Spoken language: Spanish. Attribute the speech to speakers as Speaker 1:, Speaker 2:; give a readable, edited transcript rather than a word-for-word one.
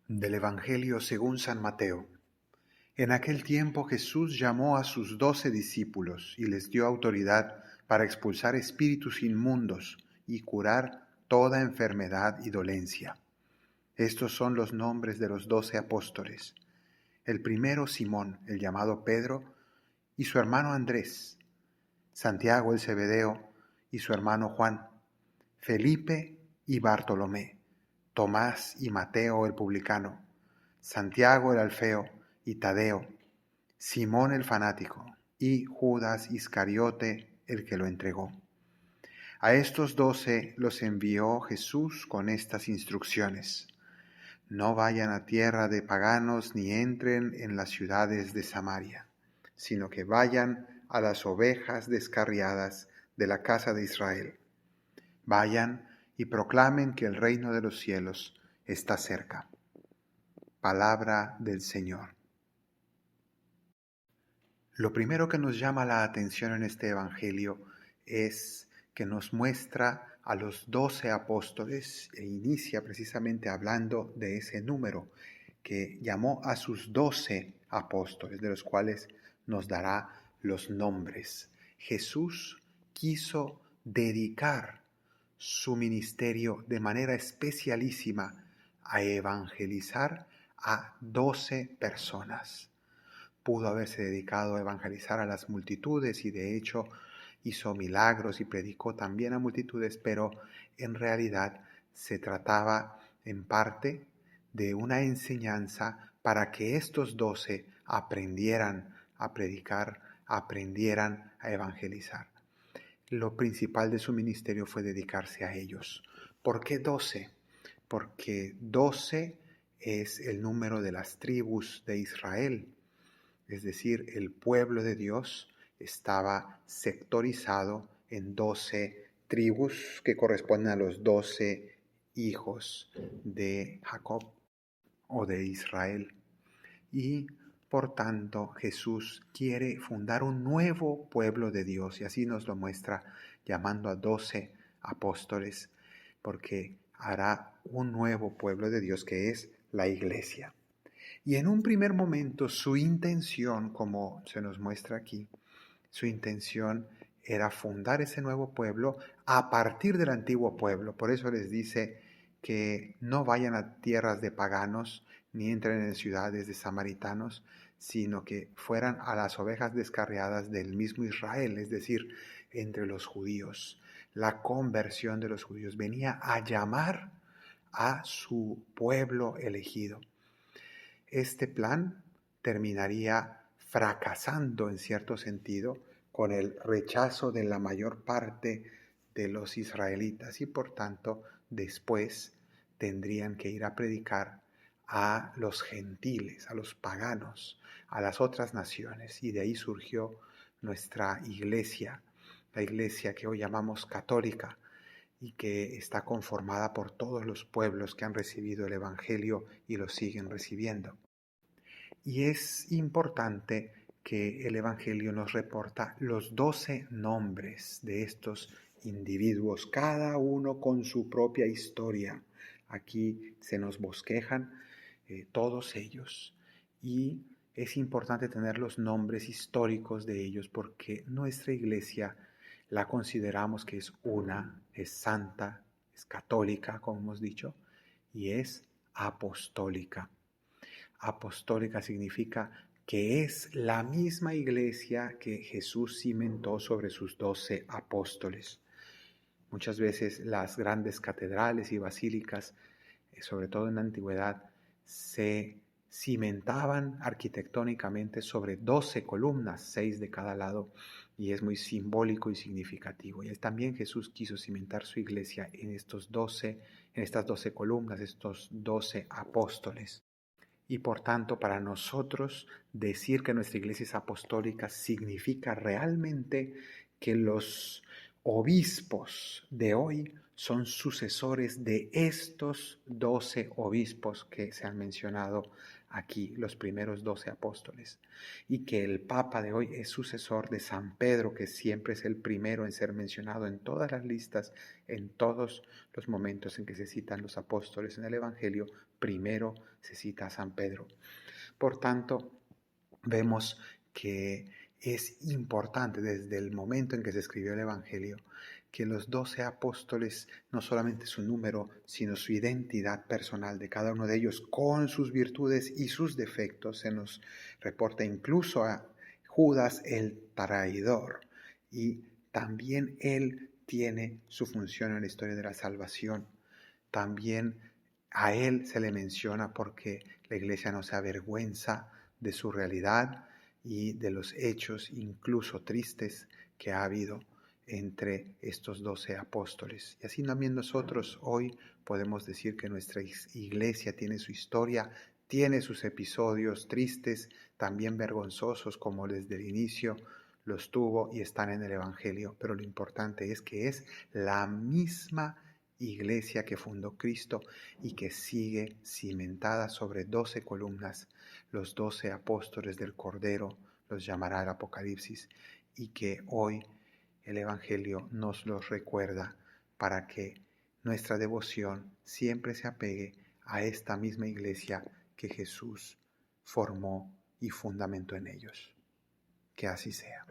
Speaker 1: Del Evangelio según San Mateo. En aquel tiempo Jesús llamó a sus 12 discípulos y les dio autoridad para expulsar espíritus inmundos y curar toda enfermedad y dolencia. Estos son los nombres de los 12 apóstoles. El primero Simón, el llamado Pedro, y su hermano Andrés, Santiago el Zebedeo y su hermano Juan, Felipe y Bartolomé, Tomás y Mateo el publicano, Santiago el Alfeo y Tadeo, Simón el fanático y Judas Iscariote el que lo entregó. A estos 12 los envió Jesús con estas instrucciones: no vayan a tierra de paganos ni entren en las ciudades de Samaria, sino que vayan a las ovejas descarriadas de la casa de Israel. Vayan y proclamen que el reino de los cielos está cerca. Palabra del Señor. Lo primero que nos llama la atención en este Evangelio es que nos muestra a los 12 apóstoles e inicia precisamente hablando de ese número que llamó a sus 12 apóstoles, de los cuales nos dará los nombres. Jesús quiso dedicar su ministerio de manera especialísima a evangelizar a 12 personas. Pudo haberse dedicado a evangelizar a las multitudes y de hecho hizo milagros y predicó también a multitudes, pero en realidad se trataba en parte de una enseñanza para que estos 12 aprendieran a predicar, aprendieran a evangelizar. Lo principal de su ministerio fue dedicarse a ellos. ¿Por qué 12? Porque 12 es el número de las tribus de Israel. Es decir, el pueblo de Dios estaba sectorizado en 12 tribus que corresponden a los 12 hijos de Jacob o de Israel. Y por tanto Jesús quiere fundar un nuevo pueblo de Dios y así nos lo muestra llamando a 12 apóstoles, porque hará un nuevo pueblo de Dios que es la iglesia. Y en un primer momento su intención, como se nos muestra aquí, su intención era fundar ese nuevo pueblo a partir del antiguo pueblo. Por eso les dice que no vayan a tierras de paganos ni entren en ciudades de samaritanos, sino que fueran a las ovejas descarriadas del mismo Israel, es decir, entre los judíos. La conversión de los judíos venía a llamar a su pueblo elegido. Este plan terminaría fracasando en cierto sentido con el rechazo de la mayor parte de los israelitas y por tanto después tendrían que ir a predicar a los gentiles, a los paganos, a las otras naciones, y de ahí surgió nuestra iglesia, la iglesia que hoy llamamos católica y que está conformada por todos los pueblos que han recibido el Evangelio y lo siguen recibiendo. Y es importante que el Evangelio nos reporta los 12 nombres de estos individuos, cada uno con su propia historia. Aquí se nos bosquejan todos ellos y es importante tener los nombres históricos de ellos porque nuestra iglesia la consideramos que es una, es santa, es católica, como hemos dicho, y es apostólica. Apostólica significa que es la misma iglesia que Jesús cimentó sobre sus 12 apóstoles. Muchas veces las grandes catedrales y basílicas, sobre todo en la antigüedad, se cimentaban arquitectónicamente sobre 12 columnas, 6 de cada lado, y es muy simbólico y significativo. Y también Jesús quiso cimentar su iglesia en estas 12 columnas, estos 12 apóstoles. Y por tanto, para nosotros decir que nuestra iglesia es apostólica significa realmente que los obispos de hoy son sucesores de estos 12 obispos que se han mencionado aquí, los primeros 12 apóstoles, y que el Papa de hoy es sucesor de San Pedro, que siempre es el primero en ser mencionado en todas las listas, en todos los momentos en que se citan los apóstoles en el Evangelio, primero se cita a San Pedro. Por tanto, vemos que es importante desde el momento en que se escribió el Evangelio que los 12 apóstoles, no solamente su número, sino su identidad personal de cada uno de ellos, con sus virtudes y sus defectos, se nos reporta incluso a Judas el traidor. Y también él tiene su función en la historia de la salvación. También a él se le menciona porque la iglesia no se avergüenza de su realidad y de los hechos incluso tristes que ha habido entre estos 12 apóstoles. Y así también nosotros hoy podemos decir que nuestra iglesia tiene su historia, tiene sus episodios tristes, también vergonzosos como desde el inicio los tuvo y están en el Evangelio, pero lo importante es que es la misma iglesia que fundó Cristo y que sigue cimentada sobre 12 columnas, los 12 apóstoles del Cordero, los llamará el Apocalipsis, y que hoy el Evangelio nos los recuerda para que nuestra devoción siempre se apegue a esta misma iglesia que Jesús formó y fundamentó en ellos. Que así sea.